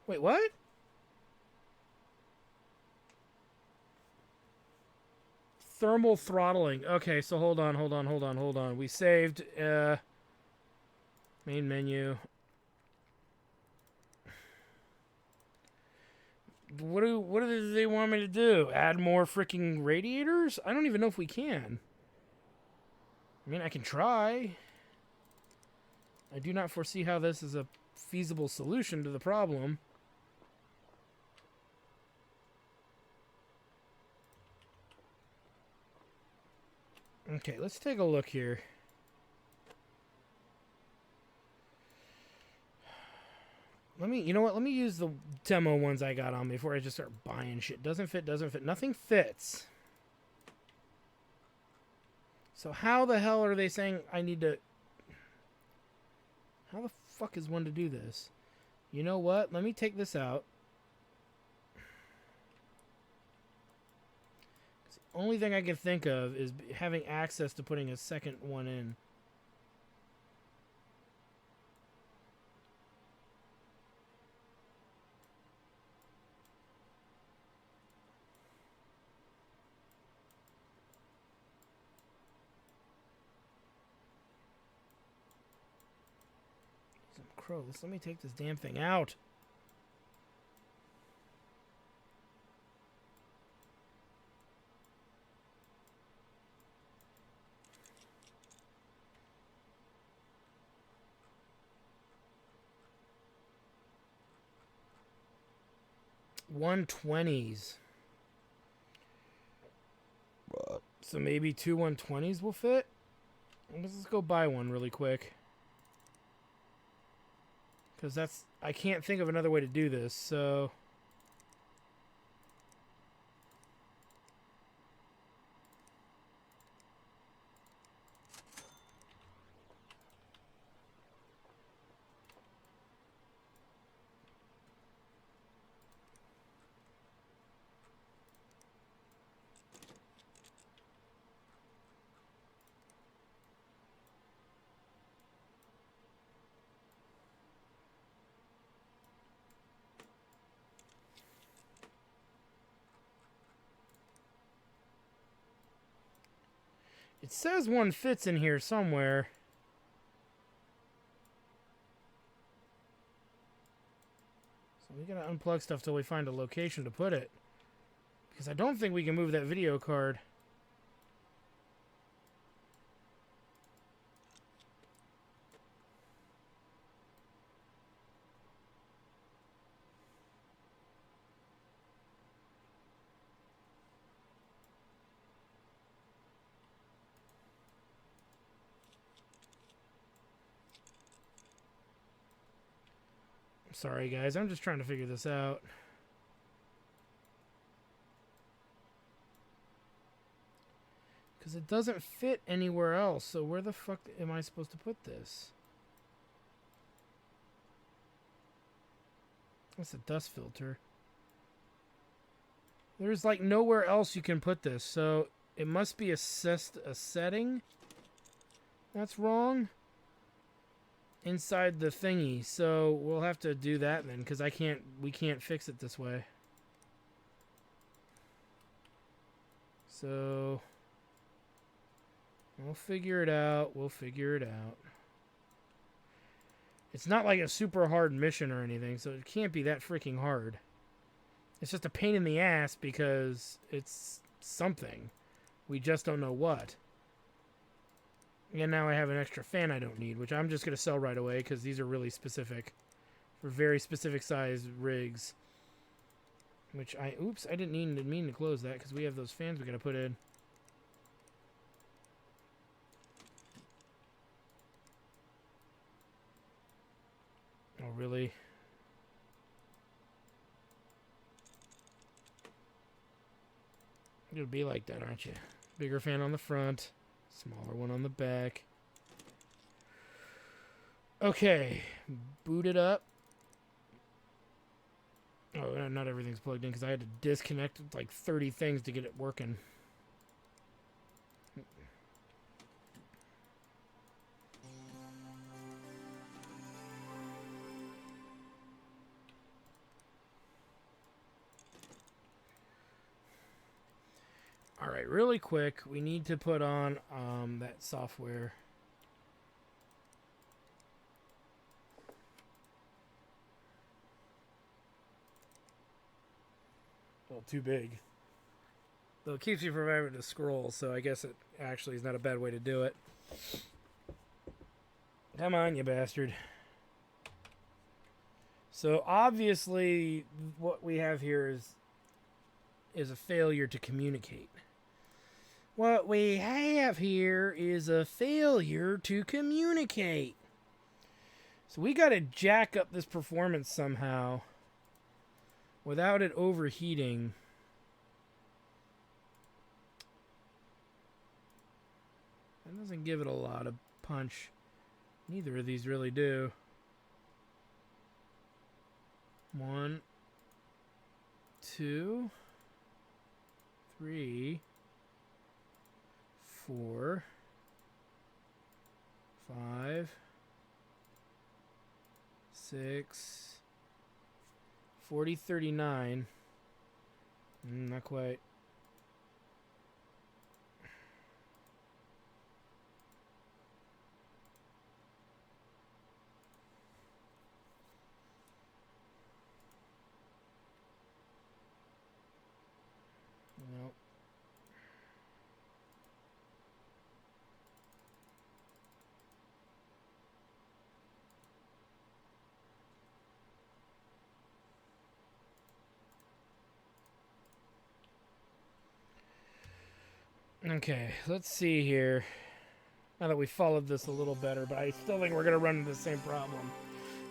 Wait, what? Thermal throttling. Okay, so hold on. We saved, main menu. What do they want me to do? Add more freaking radiators? I don't even know if we can. I mean, I can try. I do not foresee how this is a feasible solution to the problem. Okay, let's take a look here. You know what? Let me use the demo ones I got on me before I just start buying shit. Doesn't fit. Nothing fits. So how the hell are they saying I need to... How the fuck is one to do this? You know what? Let me take this out. The only thing I can think of is having access to putting a second one in. Gross. Let me take this damn thing out. $120s. So maybe two 120s will fit? Let's just go buy one really quick. Because that's... I can't think of another way to do this, so... It says one fits in here somewhere. So we gotta unplug stuff till we find a location to put it. Because I don't think we can move that video card. Sorry, guys. I'm just trying to figure this out. Because it doesn't fit anywhere else. So where the fuck am I supposed to put this? That's a dust filter. There's like nowhere else you can put this. So it must be a setting that's wrong inside the thingy, so we'll have to do that then, because we can't fix it this way. So we'll figure it out. It's not like a super hard mission or anything, so it can't be that freaking hard. It's just a pain in the ass because it's something. We just don't know what. And now I have an extra fan I don't need, which I'm just going to sell right away because these are really specific. For very specific size rigs. Which oops, I didn't mean to close that because we have those fans we got to put in. Oh, really? You'll be like that, aren't you? Bigger fan on the front. Smaller one on the back. Okay. Boot it up. Oh, not everything's plugged in because I had to disconnect like 30 things to get it working. Alright, really quick, we need to put on that software. Well, too big. Though it keeps you from having to scroll, so I guess it actually is not a bad way to do it. Come on, you bastard. So obviously what we have here is a failure to communicate. What we have here is a failure to communicate. So we got to jack up this performance somehow without it overheating. That doesn't give it a lot of punch. Neither of these really do. 1, 2, 3, 4, 5, 6, 40, 39. Not quite. Okay, let's see here. Now that we followed this a little better, but I still think we're going to run into the same problem.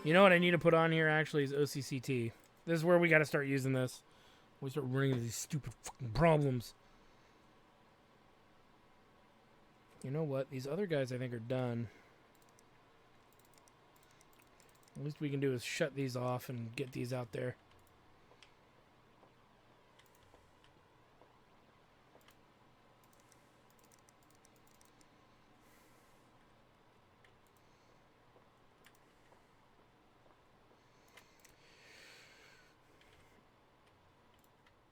You know what I need to put on here actually is OCCT. This is where we got to start using this. We start running into these stupid fucking problems. You know what? These other guys I think are done. The least we can do is shut these off and get these out there.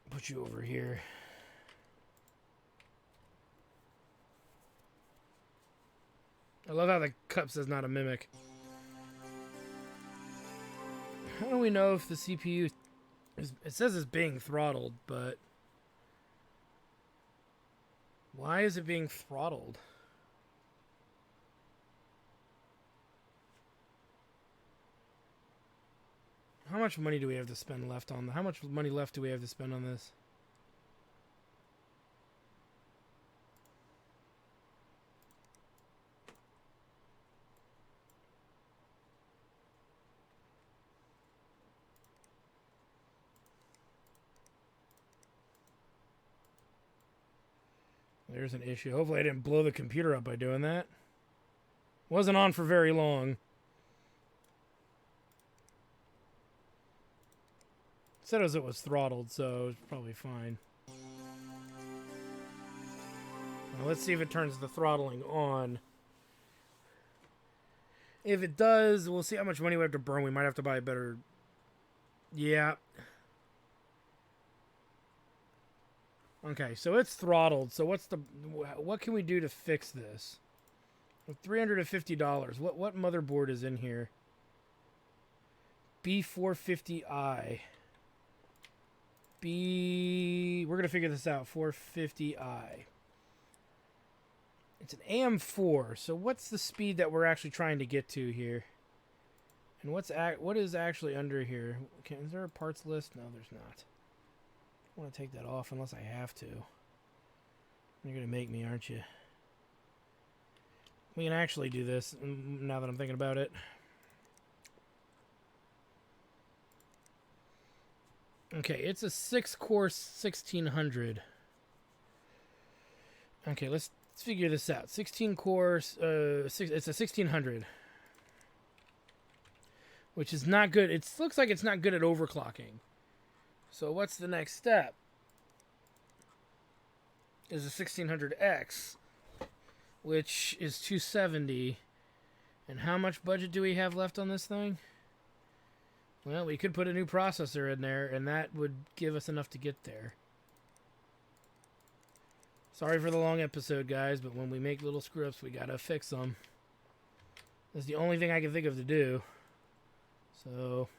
Put you over here. I love how the cup says not a mimic. How do we know if the CPU is... It says it's being throttled, but... Why is it being throttled? How much money do we have to spend left on... How much money left do we have to spend on this? There's an issue. Hopefully I didn't blow the computer up by doing that. Wasn't on for very long. Said as it was throttled, so it's probably fine. Now let's see if it turns the throttling on. If it does, we'll see how much money we have to burn. We might have to buy a better... Yeah. Okay, so it's throttled. So what can we do to fix this? $350. What motherboard is in here? B450i. We're going to figure this out. 450i. It's an AM4. So what's the speed that we're actually trying to get to here? And what is actually under here? Is there a parts list? No, there's not. I want to take that off unless I have to. You're going to make me, aren't you? We can actually do this now that I'm thinking about it. Okay, it's a 6-core 1600. Okay, let's figure this out. 16 cores, it's a 1600. Which is not good. It looks like it's not good at overclocking. So what's the next step? Is a 1600X, which is 270. And how much budget do we have left on this thing? Well, we could put a new processor in there, and that would give us enough to get there. Sorry for the long episode, guys, but when we make little screw-ups, we gotta fix them. That's the only thing I can think of to do. So...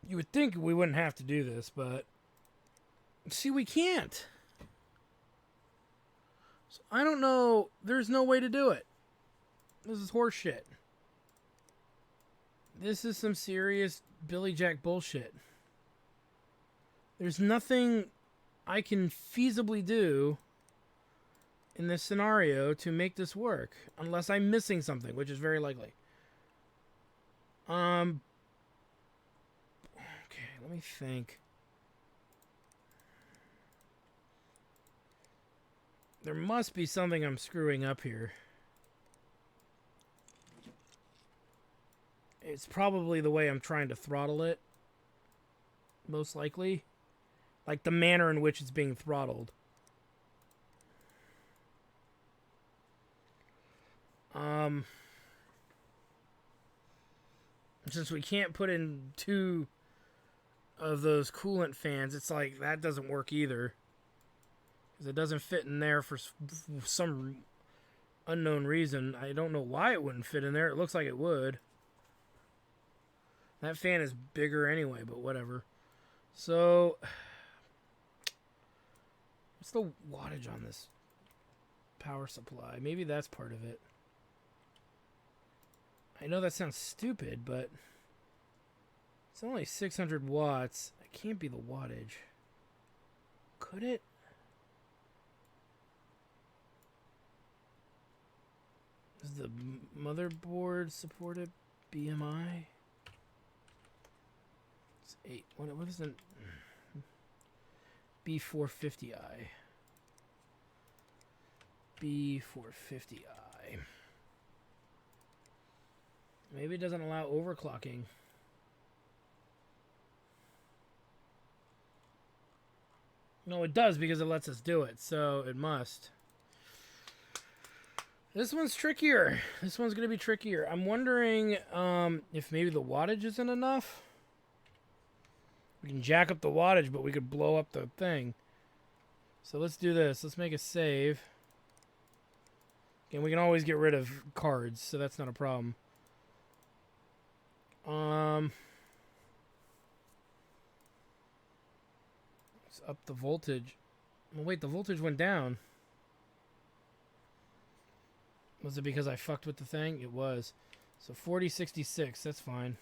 You would think we wouldn't have to do this, but... See, we can't. So I don't know. There's no way to do it. This is horseshit. This is some serious Billy Jack bullshit. There's nothing I can feasibly do in this scenario to make this work. Unless I'm missing something, which is very likely. Okay, let me think. There must be something I'm screwing up here. It's probably the way I'm trying to throttle it. Most likely. Like the manner in which it's being throttled. Since we can't put in 2 of those coolant fans, it's like that doesn't work either. Because it doesn't fit in there for some unknown reason. I don't know why it wouldn't fit in there. It looks like it would. That fan is bigger anyway, but whatever. So, what's the wattage on this power supply? Maybe that's part of it. I know that sounds stupid, but it's only 600 watts. It can't be the wattage. Could it? Is the motherboard supported BMI? It's 8. What is it? B450i. B450i. Maybe it doesn't allow overclocking. No, it does because it lets us do it, so it must. This one's trickier. This one's going to be trickier. I'm wondering if maybe the wattage isn't enough. We can jack up the wattage, but we could blow up the thing. So let's do this. Let's make a save. And we can always get rid of cards, so that's not a problem. Let's up the voltage. Oh, wait, the voltage went down. Was it because I fucked with the thing? It was. So 4066, that's fine.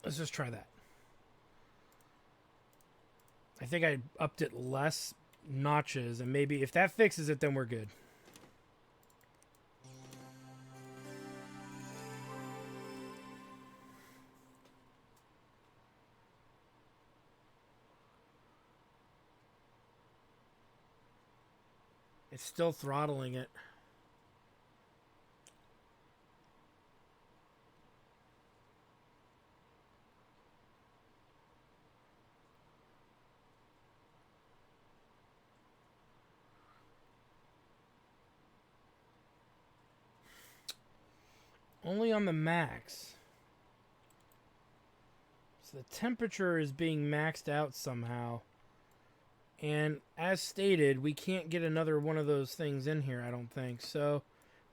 Let's just try that. I think I upped it less notches, and maybe if that fixes it, then we're good. It's still throttling it. Only on the max. So the temperature is being maxed out somehow. And as stated, we can't get another one of those things in here, I don't think. So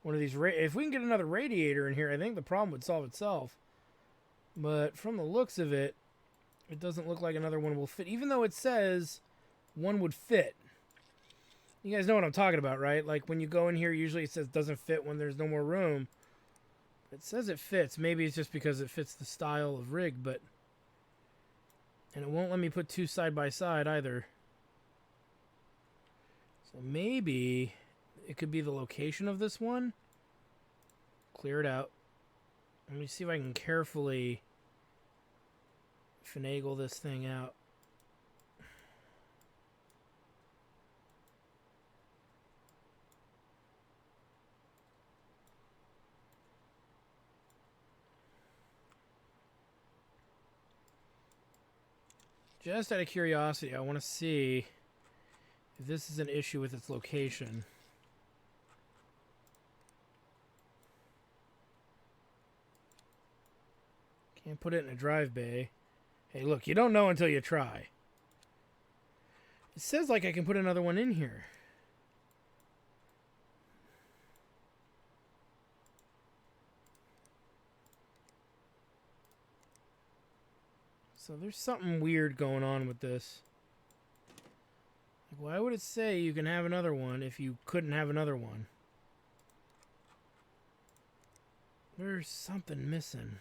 one of these, if we can get another radiator in here, I think the problem would solve itself. But from the looks of it, it doesn't look like another one will fit. Even though it says one would fit. You guys know what I'm talking about, right? Like when you go in here, usually it says doesn't fit when there's no more room. It says it fits. Maybe it's just because it fits the style of rig, but... And it won't let me put two side by side either. So maybe it could be the location of this one. Clear it out. Let me see if I can carefully finagle this thing out. Just out of curiosity, I want to see if this is an issue with its location. Can't put it in a drive bay. Hey, look, you don't know until you try. It says like I can put another one in here. So there's something weird going on with this. Like, why would it say you can have another one if you couldn't have another one? There's something missing.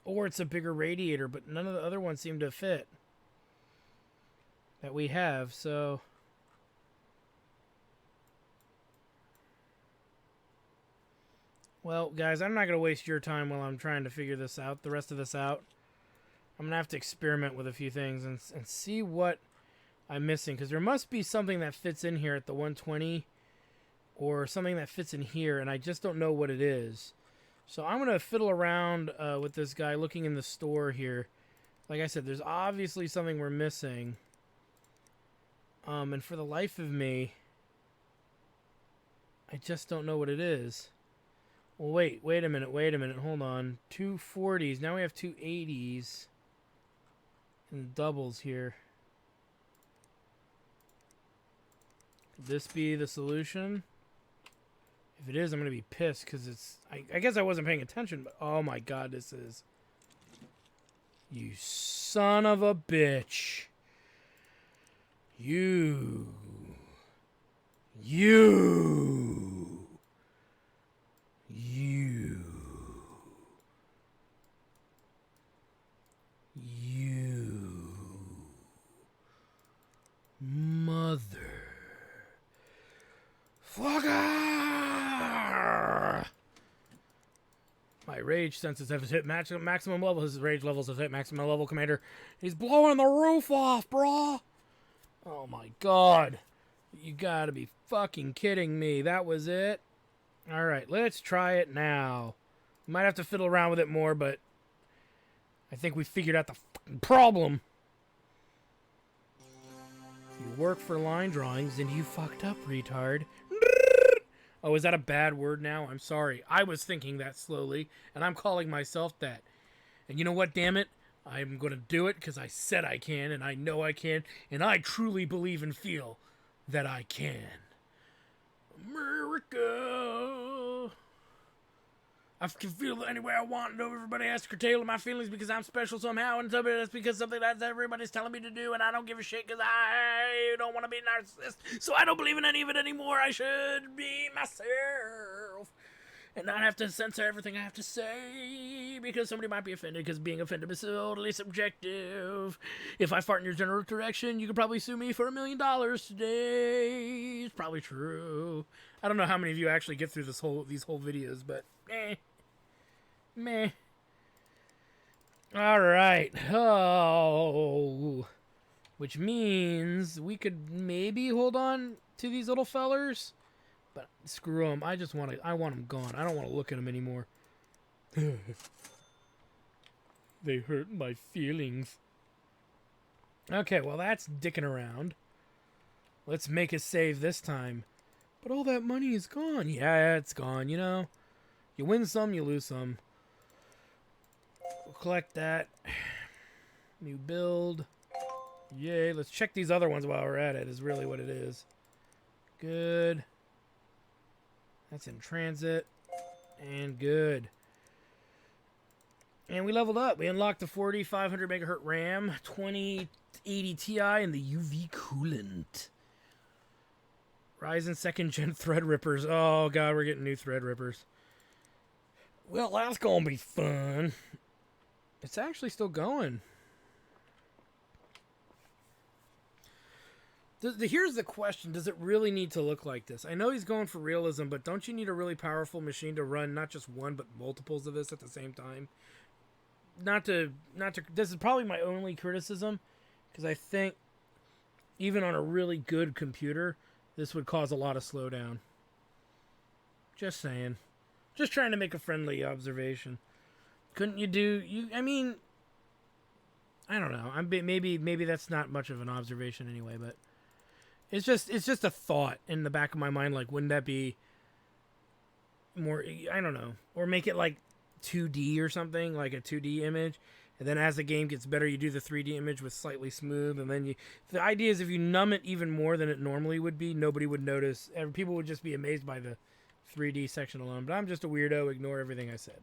Or it's a bigger radiator, but none of the other ones seem to fit that we have, so... Well, guys, I'm not going to waste your time while I'm trying to figure this out, the rest of this out. I'm going to have to experiment with a few things and see what I'm missing. Because there must be something that fits in here at the 120 or something that fits in here, and I just don't know what it is. So I'm going to fiddle around with this guy looking in the store here. Like I said, there's obviously something we're missing. And for the life of me, I just don't know what it is. Well, wait a minute, hold on. 240s, now we have 280s. And doubles here. Could this be the solution? If it is, I'm going to be pissed because it's... I guess I wasn't paying attention, but oh my god, this is... You son of a bitch. You... Mother... Fucker! My rage senses have hit maximum level. His rage levels have hit maximum level, Commander. He's blowing the roof off, brah! Oh my god. You gotta be fucking kidding me. That was it? Alright, let's try it now. Might have to fiddle around with it more, but I think we figured out the fucking problem. You work for line drawings and you fucked up, retard. Oh, is that a bad word now? I'm sorry. I was thinking that slowly, and I'm calling myself that. And you know what, damn it? I'm going to do it because I said I can, and I know I can, and I truly believe and feel that I can. America. I can feel any way I want, and everybody has to curtail my feelings because I'm special somehow, and that's because something that everybody's telling me to do, and I don't give a shit because I don't want to be a narcissist, so I don't believe in any of it anymore. I should be myself and not have to censor everything I have to say because somebody might be offended because being offended is totally subjective. If I fart in your general direction, you could probably sue me for $1 million today. It's probably true. I don't know how many of you actually get through these whole videos, but meh. Alright. Oh. Which means we could maybe hold on to these little fellers. But screw them. I want them gone. I don't want to look at them anymore. They hurt my feelings. Okay, well that's dicking around. Let's make a save this time. But all that money is gone. Yeah, it's gone, you know. You win some, you lose some. We'll collect that. New build. Yay, let's check these other ones while we're at it, is really what it is. Good. That's in transit. And good. And we leveled up. We unlocked the 4500 megahertz RAM, 2080 Ti, and the UV coolant. Ryzen 2nd Gen Threadrippers. Oh, God, we're getting new Threadrippers. Well, that's going to be fun. It's actually still going. Here's the question. Does it really need to look like this? I know he's going for realism, but don't you need a really powerful machine to run not just one, but multiples of this at the same time? This is probably my only criticism, because I think even on a really good computer, this would cause a lot of slowdown. Just saying. Just trying to make a friendly observation. Couldn't you do... I mean... I don't know. Maybe that's not much of an observation anyway, but... It's just a thought in the back of my mind, like, wouldn't that be more... I don't know. Or make it, like, 2D or something, like a 2D image. And then as the game gets better, you do the 3D image with slightly smooth, and then you... The idea is if you numb it even more than it normally would be, nobody would notice. People would just be amazed by the 3D section alone. But I'm just a weirdo. Ignore everything I said.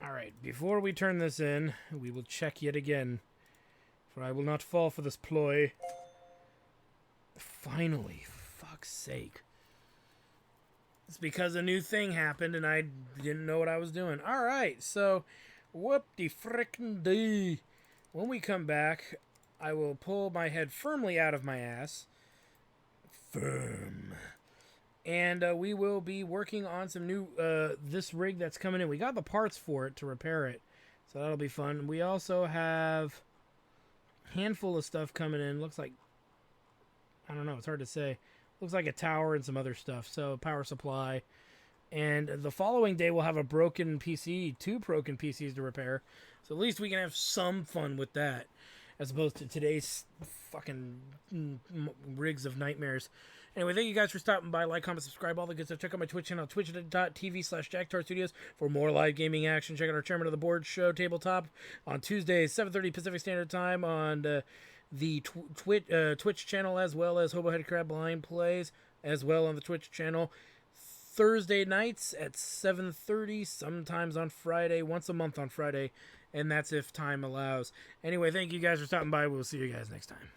Alright, before we turn this in, we will check yet again. For I will not fall for this ploy. Finally, for fuck's sake. It's because a new thing happened and I didn't know what I was doing. Alright, so, whoop-de-frickin-dee. When we come back, I will pull my head firmly out of my ass. Firm. And we will be working on some new, this rig that's coming in. We got the parts for it to repair it. So that'll be fun. We also have a handful of stuff coming in. Looks like, I don't know, it's hard to say. Looks like a tower and some other stuff. So power supply. And the following day we'll have a broken PC, 2 broken PCs to repair. So at least we can have some fun with that. As opposed to today's fucking rigs of nightmares. Anyway, thank you guys for stopping by. Like, comment, subscribe, all the good stuff. Check out my Twitch channel, twitch.tv/JackTarStudios for more live gaming action. Check out our Chairman of the Board show, Tabletop, on Tuesdays, 7:30 Pacific Standard Time on the Twitch channel, as well as Hobohead Crab Line plays, as well on the Twitch channel. Thursday nights at 7:30, sometimes on Friday, once a month on Friday, and that's if time allows. Anyway, thank you guys for stopping by. We'll see you guys next time.